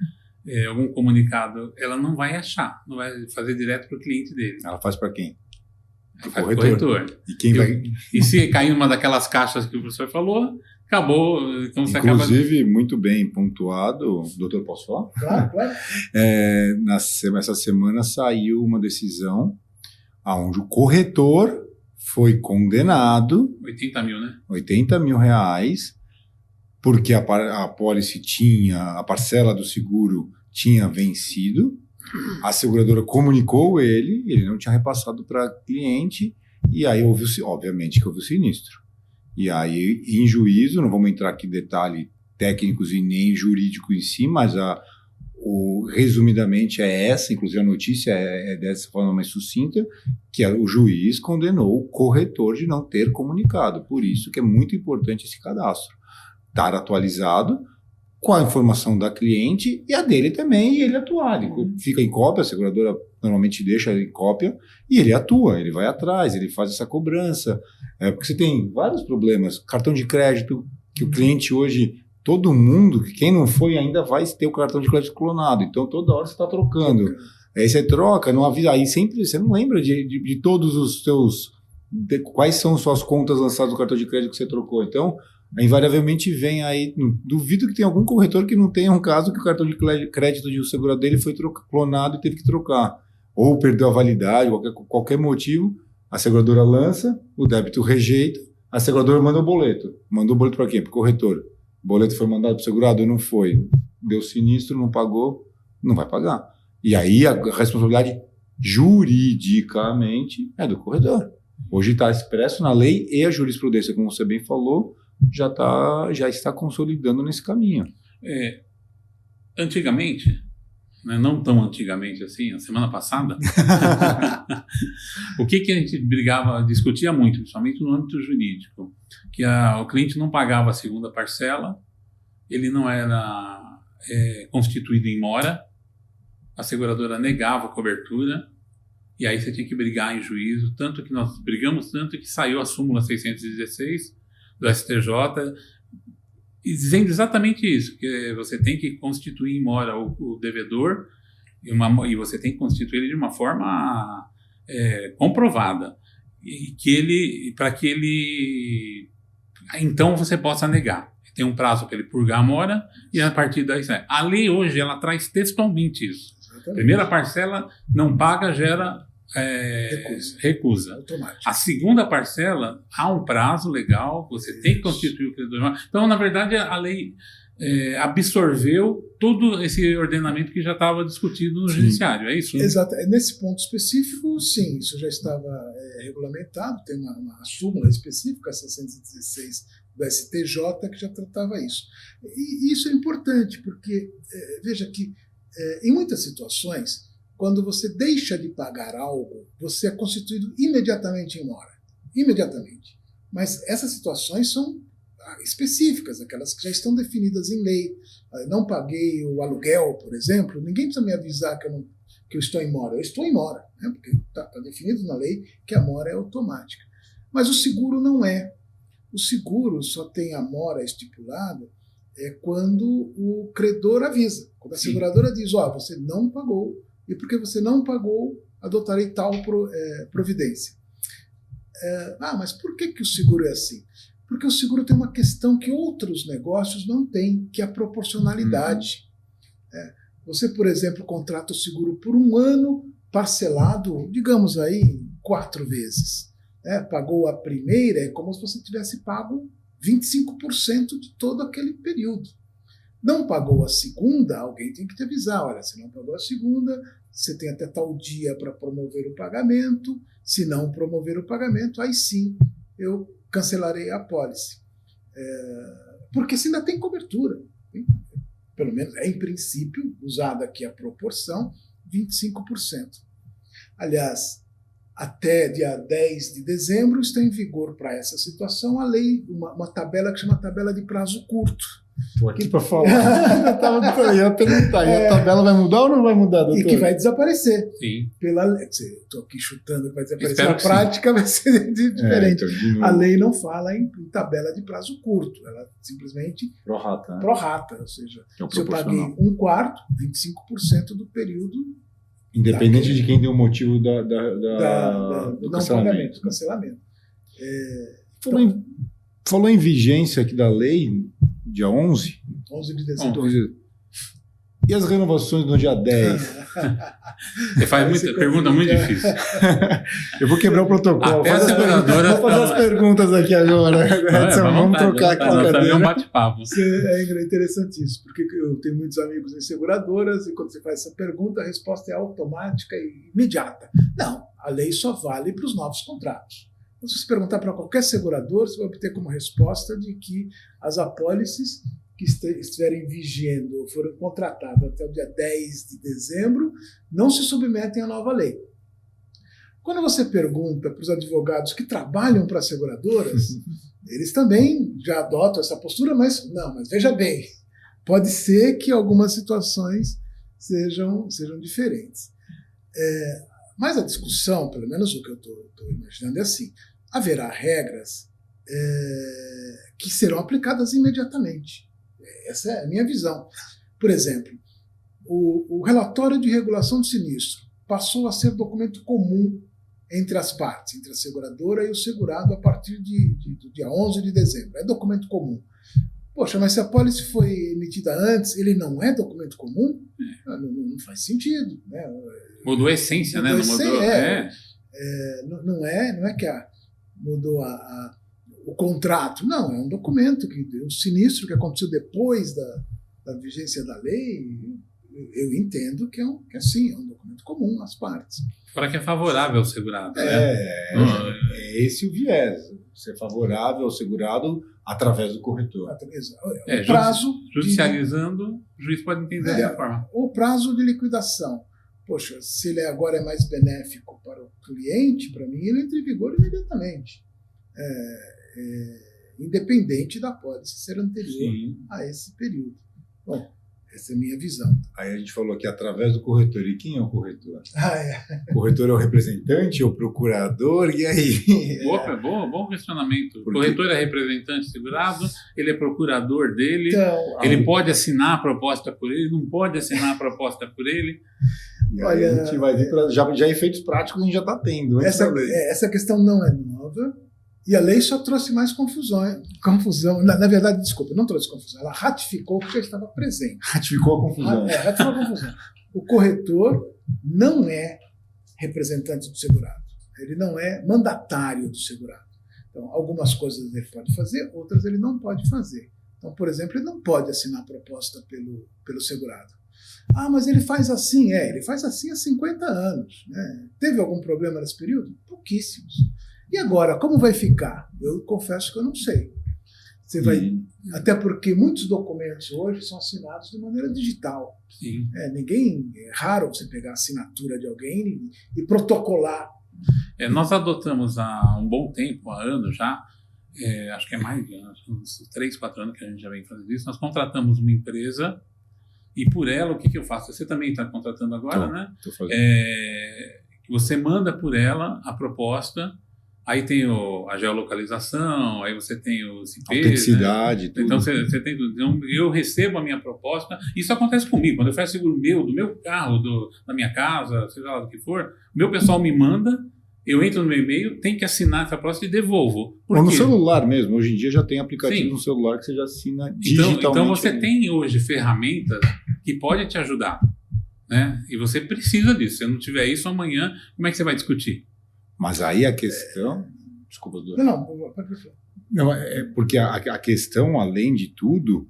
algum comunicado, ela não vai achar, não vai fazer direto para o cliente dele. Ela faz para quem? Para o corretor. E se cair uma daquelas caixas que o professor falou, acabou. Então você Inclusive, muito bem pontuado. Doutor, posso falar? Claro, claro. Essa semana saiu uma decisão onde o corretor foi condenado 80 mil, né? 80 mil reais porque a apólice a parcela do seguro tinha vencido, a seguradora comunicou ele não tinha repassado para cliente, e aí obviamente que houve o sinistro. E aí, em juízo, não vamos entrar aqui em detalhes técnicos e nem jurídico em si, mas resumidamente é essa, inclusive a notícia é dessa forma mais sucinta, que o juiz condenou o corretor de não ter comunicado. Por isso que é muito importante esse cadastro. Estar atualizado com a informação da cliente e a dele também, e ele atuar. Ele fica em cópia, a seguradora normalmente deixa ele em cópia, e ele atua, ele vai atrás, ele faz essa cobrança. Porque você tem vários problemas. Cartão de crédito, que o cliente hoje, todo mundo, quem não foi ainda vai ter o cartão de crédito clonado. Então, toda hora você está trocando. Aí você troca, não avisa, aí sempre você não lembra de todos os seus... quais são suas contas lançadas do cartão de crédito que você trocou. Então, invariavelmente vem aí, duvido que tenha algum corretor que não tenha um caso que o cartão de crédito de um segurador dele foi clonado e teve que trocar, ou perdeu a validade, qualquer motivo, a seguradora lança, o débito rejeita, a seguradora manda o boleto para quem? Para o corretor. O boleto foi mandado para o segurado? Não foi. Deu sinistro, não pagou, não vai pagar. E aí a responsabilidade juridicamente é do corretor. Hoje está expresso na lei, e a jurisprudência, como você bem falou, já está consolidando nesse caminho. Antigamente, né, não tão antigamente assim, a semana passada, o que a gente discutia muito, principalmente no âmbito jurídico, que o cliente não pagava a segunda parcela, ele não era constituído em mora, a seguradora negava a cobertura, e aí você tinha que brigar em juízo, tanto que nós brigamos tanto que saiu a súmula 616 do STJ, dizendo exatamente isso, que você tem que constituir em mora o devedor, e você tem que constituir ele de uma forma comprovada, e para que ele então você possa negar. Tem um prazo para ele purgar a mora, e a partir daí a lei hoje ela traz textualmente isso. Exatamente. Primeira parcela não paga, gera recusa. Automático. A segunda parcela, há um prazo legal, você tem que constituir o credor. Então, na verdade, a lei absorveu todo esse ordenamento que já estava discutido no judiciário, é isso? Exato. Nesse ponto específico, sim, isso já estava regulamentado, tem uma súmula específica, 616 do STJ, que já tratava isso. E isso é importante, porque, veja que, em muitas situações, quando você deixa de pagar algo, você é constituído imediatamente em mora. Imediatamente. Mas essas situações são específicas, aquelas que já estão definidas em lei. Eu não paguei o aluguel, por exemplo, ninguém precisa me avisar que eu estou em mora. Eu estou em mora, né? Porque está definido na lei que a mora é automática. Mas o seguro não é. O seguro só tem a mora estipulada quando o credor avisa. Quando a seguradora diz, você não pagou, e porque você não pagou, adotarei tal providência. Mas por que o seguro é assim? Porque o seguro tem uma questão que outros negócios não têm, que é a proporcionalidade. Você, por exemplo, contrata o seguro por um ano parcelado, digamos aí, 4 vezes. Pagou a primeira, é como se você tivesse pago 25% de todo aquele período. Não pagou a segunda, alguém tem que te avisar. Olha, se não pagou a segunda, você tem até tal dia para promover o pagamento. Se não promover o pagamento, aí sim eu cancelarei a apólice. Porque se ainda tem cobertura. Pelo menos em princípio, usada aqui a proporção, 25%. Aliás, até dia 10 de dezembro está em vigor para essa situação a lei, uma tabela que chama tabela de prazo curto. Estou aqui para falar. Eu ia perguntar, e a tabela vai mudar ou não vai mudar, doutor? E que vai desaparecer. Sim. Estou aqui chutando que vai desaparecer. Na prática vai ser diferente. A lei não fala em tabela de prazo curto. Ela simplesmente prorata. Ou seja, se eu paguei 1/4, 25% do período. Independente de quem deu o motivo do não pagamento, do cancelamento. Falou em vigência aqui da lei, dia 11 de dezembro. E as renovações no dia 10? Você faz muita pergunta muito difícil. Eu vou quebrar o protocolo. Até a seguradora... Vou fazer as perguntas aqui agora. Vamos trocar aqui a cadeira. É um bate-papo. É interessante isso, porque eu tenho muitos amigos em seguradoras e quando você faz essa pergunta, a resposta é automática e imediata. Não, a lei só vale para os novos contratos. Então, se você perguntar para qualquer segurador, você vai obter como resposta de que as apólices que estiverem vigendo ou foram contratadas até o dia 10 de dezembro não se submetem à nova lei. Quando você pergunta para os advogados que trabalham para seguradoras, eles também já adotam essa postura, mas veja bem, pode ser que algumas situações sejam diferentes. Mas a discussão, pelo menos o que eu estou imaginando, é assim: haverá regras que serão aplicadas imediatamente. Essa é a minha visão. Por exemplo, o relatório de regulação de sinistro passou a ser documento comum entre as partes, entre a seguradora e o segurado, a partir do dia 11 de dezembro. É documento comum. Poxa, mas se a pólice foi emitida antes, ele não é documento comum? Não faz sentido. Né? Mudou a essência, né? Não é que mudou o contrato. Não, é um documento, um sinistro que aconteceu depois da vigência da lei. Eu entendo que é um documento comum às partes. Para que é favorável ao segurado. É esse o viés. Ser favorável ao segurado através do corretor. O prazo judicializando, o juiz pode entender dessa forma. O prazo de liquidação. Poxa, se ele agora é mais benéfico para o cliente, para mim, ele entra em vigor imediatamente. Independente da pólice ser anterior a esse período. Bom, essa é a minha visão. Aí a gente falou aqui através do corretor. E quem é o corretor? O corretor é o representante, o procurador? E aí? Bom questionamento. O corretor é representante segurado, ele é procurador dele, então, ele pode assinar a proposta por ele, não pode assinar a proposta por ele. E aí a gente vai ver já efeitos práticos a gente já está tendo. Essa questão não é nova. E a lei só trouxe mais confusão. Na verdade, desculpa, não trouxe confusão. Ela ratificou o que já estava presente. Ratificou a confusão. Ratificou a confusão. O corretor não é representante do segurado. Ele não é mandatário do segurado. Então, algumas coisas ele pode fazer, outras ele não pode fazer. Então, por exemplo, ele não pode assinar a proposta pelo segurado. Mas ele faz assim. Ele faz assim há 50 anos. Né? Teve algum problema nesse período? Pouquíssimos. E agora, como vai ficar? Eu confesso que eu não sei. Até porque muitos documentos hoje são assinados de maneira digital. Sim. É raro você pegar a assinatura de alguém e protocolar. Nós adotamos há um bom tempo, há anos já, acho que é mais de uns 3, 4 anos que a gente já vem fazendo isso. Nós contratamos uma empresa e por ela, o que eu faço? Você também está contratando agora, né? Tô fazendo. Você manda por ela a proposta. Aí tem a geolocalização, aí você tem os IPs. Autenticidade, tudo. Então, você tem tudo. Então, eu recebo a minha proposta. Isso acontece comigo. Quando eu faço seguro do meu carro, da minha casa, seja lá do que for, o meu pessoal me manda, eu entro no meu e-mail, tenho que assinar essa proposta e devolvo. Ou no celular mesmo. Hoje em dia já tem aplicativo no celular que você já assina digitalmente. Então você tem hoje ferramentas que podem te ajudar. Né? E você precisa disso. Se não tiver isso amanhã, como é que você vai discutir? Mas aí a questão... Desculpa, doutor. Não, é porque a questão, além de tudo,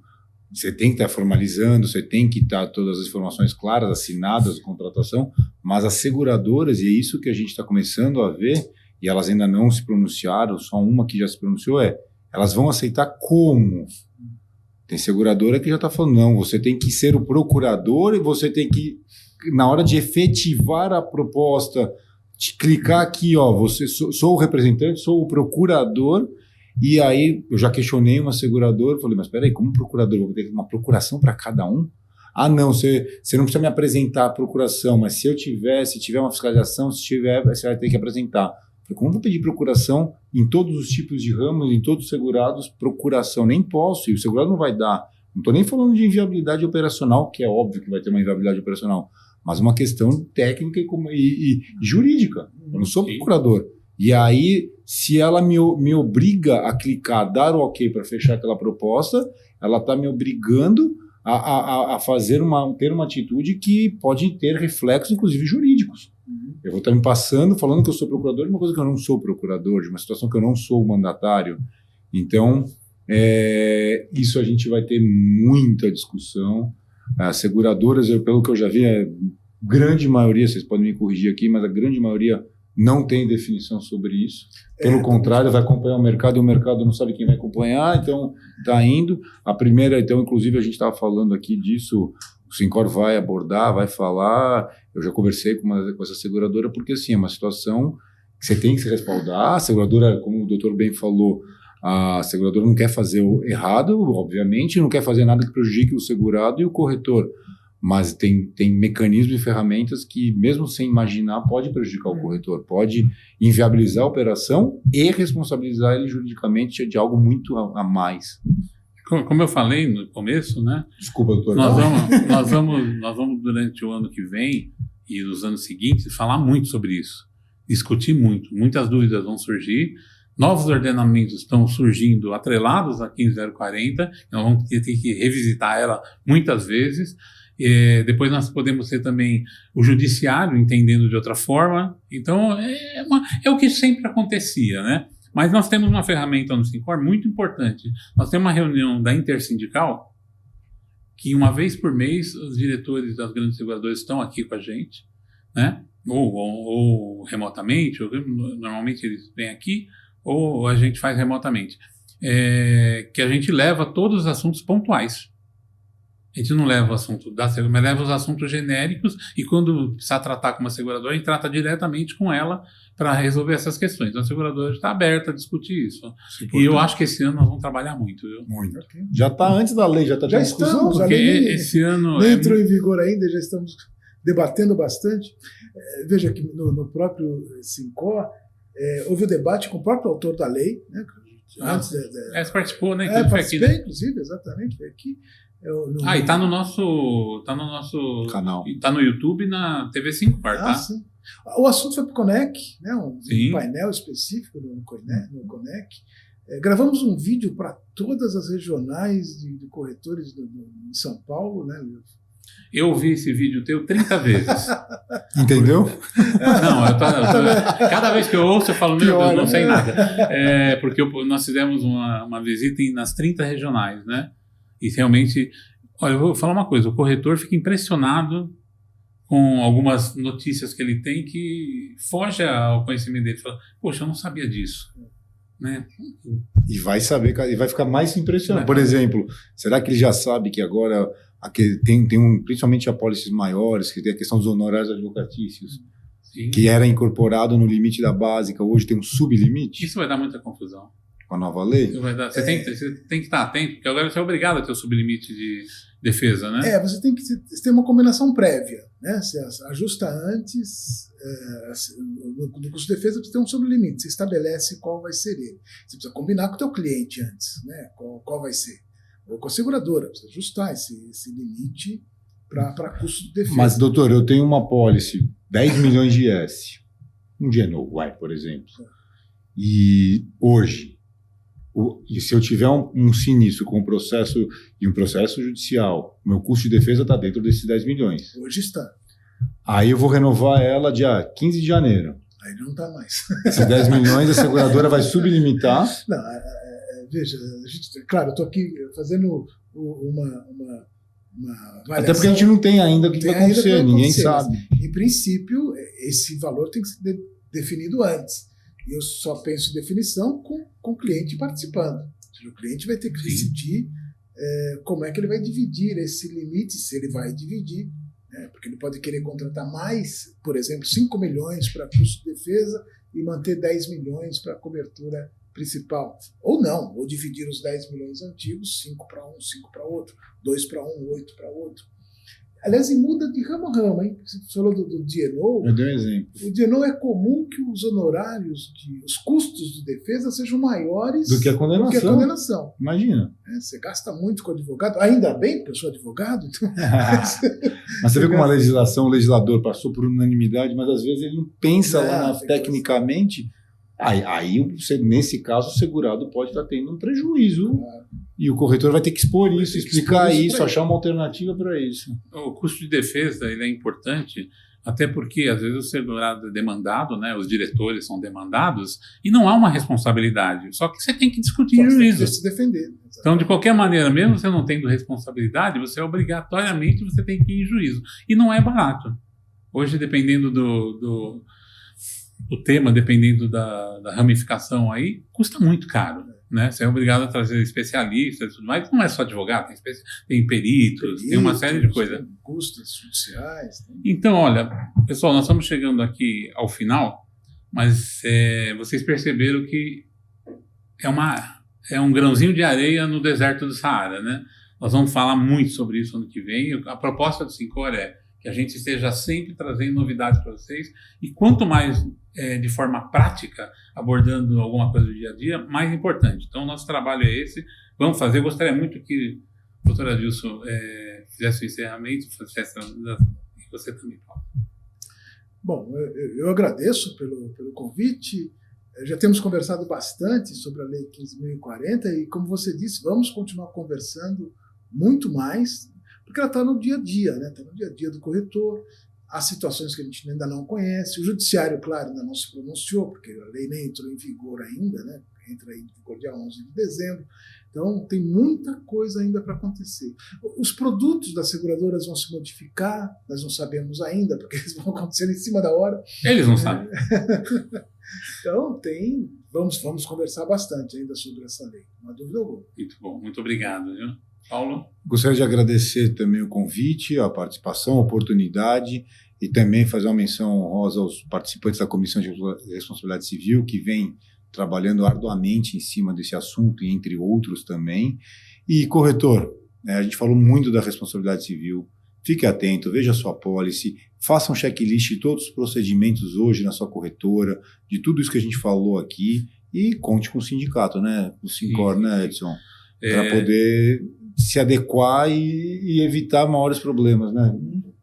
você tem que estar formalizando, você tem que estar todas as informações claras, assinadas de contratação, mas as seguradoras, e é isso que a gente está começando a ver, e elas ainda não se pronunciaram, só uma que já se pronunciou, elas vão aceitar como? Tem seguradora que já está falando, não, você tem que ser o procurador e você tem que, na hora de efetivar a proposta... de clicar aqui, sou o representante, sou o procurador, e aí eu já questionei uma seguradora, falei, mas espera aí, como procurador, vou ter uma procuração para cada um? Não, você não precisa me apresentar a procuração, mas se tiver uma fiscalização, você vai ter que apresentar. Falei, como eu vou pedir procuração em todos os tipos de ramos, em todos os segurados, procuração? Nem posso, e o segurado não vai dar. Não estou nem falando de inviabilidade operacional, que é óbvio que vai ter uma inviabilidade operacional, mas uma questão técnica e jurídica. Eu não sou procurador. E aí, se ela me obriga a clicar, dar o ok para fechar aquela proposta, ela está me obrigando a ter uma atitude que pode ter reflexos, inclusive jurídicos. Eu vou estar me falando que eu sou procurador de uma coisa que eu não sou procurador, de uma situação que eu não sou mandatário. Então, isso a gente vai ter muita discussão. As seguradoras, pelo que eu já vi, a grande maioria, vocês podem me corrigir aqui, mas a grande maioria não tem definição sobre isso. Pelo contrário, vai acompanhar o mercado e o mercado não sabe quem vai acompanhar, então está indo. A primeira, então, inclusive, a gente estava falando aqui disso, o Sincor vai abordar, vai falar. Eu já conversei com essa seguradora, porque assim, é uma situação que você tem que se respaldar. A seguradora, como o doutor bem falou, a seguradora não quer fazer o errado, obviamente, não quer fazer nada que prejudique o segurado e o corretor. Mas tem mecanismos e ferramentas que, mesmo sem imaginar, pode prejudicar o corretor, pode inviabilizar a operação e responsabilizar ele juridicamente de algo muito a mais. Como eu falei no começo, né? Desculpa, doutor. Nós vamos durante o ano que vem e os anos seguintes falar muito sobre isso, discutir muito. Muitas dúvidas vão surgir. Novos ordenamentos estão surgindo atrelados à 15040. Nós vamos ter que revisitar ela muitas vezes. Depois nós podemos ter também o judiciário entendendo de outra forma. Então, é o que sempre acontecia, né? Mas nós temos uma ferramenta no Sincor muito importante. Nós temos uma reunião da Intersindical, que uma vez por mês os diretores das grandes seguradoras estão aqui com a gente, né? Ou remotamente, normalmente eles vêm aqui, ou a gente faz remotamente. Que a gente leva todos os assuntos pontuais. A gente não leva o assunto da seguradora, mas leva os assuntos genéricos, e quando precisar tratar com uma seguradora, a gente trata diretamente com ela para resolver essas questões. Então a seguradora está aberta a discutir isso. E eu acho que esse ano nós vamos trabalhar muito. Viu? Muito. Já está antes da lei, já está já estamos. Porque esse ano nem entrou em vigor ainda, já estamos debatendo bastante. Veja que no próprio Sincor houve o debate com o próprio autor da lei, né? Antes você participou, né? Participei, aqui, né? inclusive, exatamente, foi aqui. E tá no nosso canal. Tá no YouTube, na TV Sincor, tá? Sim. O assunto foi para o Conec, né? Um painel específico no Conec. Gravamos um vídeo para todas as regionais de corretores em São Paulo, né? Eu vi esse vídeo teu 30 vezes. Entendeu? Não, cada vez que eu ouço, eu falo, meu Deus, não sei nada. Porque nós fizemos uma visita nas 30 regionais, né? E realmente, olha, eu vou falar uma coisa, o corretor fica impressionado com algumas notícias que ele tem que foge ao conhecimento dele. Fala, poxa, eu não sabia disso. Né? E vai saber, e vai ficar mais impressionado. Por exemplo, será que ele já sabe que agora tem principalmente apólices maiores, que tem a questão dos honorários advocatícios, que era incorporado no limite da básica, hoje tem um sublimite? Isso vai dar muita confusão. Com a nova lei? Você tem que estar atento, porque agora você é obrigado a ter o sublimite de defesa, né? Você tem que ter uma combinação prévia, né? Você ajusta antes, no custo de defesa você tem um sublimite, você estabelece qual vai ser ele. Você precisa combinar com o teu cliente antes, né? Qual vai ser. Ou com a seguradora, precisa ajustar esse limite para custo de defesa. Mas, doutor, eu tenho uma apólice, 10 milhões de S, um Genoa, por exemplo, e hoje, e se eu tiver um sinistro com um processo judicial, meu custo de defesa está dentro desses 10 milhões. Hoje está. Aí eu vou renovar ela dia 15 de janeiro. Aí não está mais. Esses 10 milhões a seguradora vai sublimitar. Não, veja, claro, eu estou aqui fazendo uma avaliação. Até porque a gente não tem ainda o que vai acontecer, ninguém sabe. Em princípio, esse valor tem que ser definido antes. E eu só penso em definição com o cliente participando. Ou seja, o cliente vai ter que decidir como é que ele vai dividir esse limite, se ele vai dividir, né? Porque ele pode querer contratar mais, por exemplo, 5 milhões para custo de defesa e manter 10 milhões para cobertura principal. Ou não, ou dividir os 10 milhões antigos, 5 para um, 5 para outro, 2 para um, 8 para outro. Aliás, e muda de ramo a ramo, hein? Você falou do D&O. Eu dei um exemplo. O D&O é comum que os honorários, os custos de defesa sejam maiores do que a condenação. Imagina. Você gasta muito com advogado, ainda bem, porque eu sou advogado. Então... Mas você vê como o legislador passou por unanimidade, mas às vezes ele não pensa tecnicamente Aí, nesse caso, o segurado pode estar tendo um prejuízo e o corretor vai ter que expor isso, explicar isso, achar uma alternativa para isso. O custo de defesa ele é importante, até porque às vezes o segurado é demandado, né, os diretores são demandados e não há uma responsabilidade, só que você tem que discutir em juízo. Se defender. Exatamente. Então, de qualquer maneira, mesmo você não tendo responsabilidade, você obrigatoriamente você tem que ir em juízo. E não é barato. Hoje, dependendo do tema, dependendo da ramificação aí, custa muito caro. Né? Você é obrigado a trazer especialistas e tudo mais. Não é só advogado, tem peritos, tem uma série de coisas. Custos judiciais. Então, olha, pessoal, nós estamos chegando aqui ao final, mas vocês perceberam que é um grãozinho de areia no deserto do Saara, né? Nós vamos falar muito sobre isso ano que vem. A proposta do Syncor é que a gente esteja sempre trazendo novidades para vocês, e quanto mais de forma prática, abordando alguma coisa do dia a dia, mais importante. Então, nosso trabalho é esse, vamos fazer. Eu gostaria muito que o doutor Adilson fizesse o encerramento, e você também, Paulo. Bom, eu agradeço pelo convite. Já temos conversado bastante sobre a Lei 15.040 e, como você disse, vamos continuar conversando muito mais, porque ela está no dia a dia, né? Está no dia a dia do corretor, há situações que a gente ainda não conhece, o judiciário, claro, ainda não se pronunciou, porque a lei nem entrou em vigor ainda, né? Entra em vigor dia 11 de dezembro, então tem muita coisa ainda para acontecer. Os produtos das seguradoras vão se modificar, nós não sabemos ainda, porque eles vão acontecer em cima da hora. Eles não sabem. Então, vamos conversar bastante ainda sobre essa lei, não há dúvida alguma. Muito bom, muito obrigado, viu? Paulo? Gostaria de agradecer também o convite, a participação, a oportunidade, e também fazer uma menção honrosa aos participantes da Comissão de Responsabilidade Civil, que vem trabalhando arduamente em cima desse assunto, e entre outros também. E, corretor, a gente falou muito da responsabilidade civil. Fique atento, veja a sua apólice, faça um checklist de todos os procedimentos hoje na sua corretora, de tudo isso que a gente falou aqui, e conte com o sindicato, né? O Syncor, né, Edson? Para poder se adequar e evitar maiores problemas, né?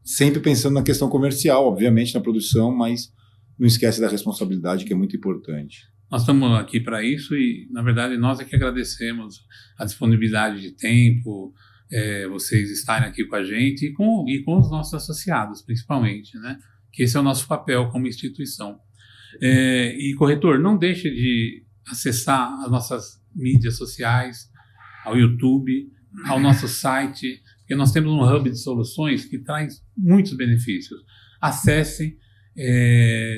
Sempre pensando na questão comercial, obviamente, na produção, mas não esquece da responsabilidade, que é muito importante. Nós estamos aqui para isso e, na verdade, nós é que agradecemos a disponibilidade de tempo, vocês estarem aqui com a gente e com os nossos associados, principalmente, né? Que esse é o nosso papel como instituição. E, corretor, não deixe de acessar as nossas mídias sociais, ao YouTube, ao nosso site, porque nós temos um hub de soluções que traz muitos benefícios. Acessem,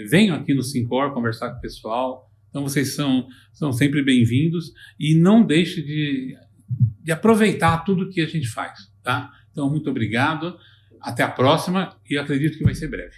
venham aqui no Syncor conversar com o pessoal. Então, vocês são sempre bem-vindos e não deixe de aproveitar tudo que a gente faz, tá? Então, muito obrigado, até a próxima e acredito que vai ser breve.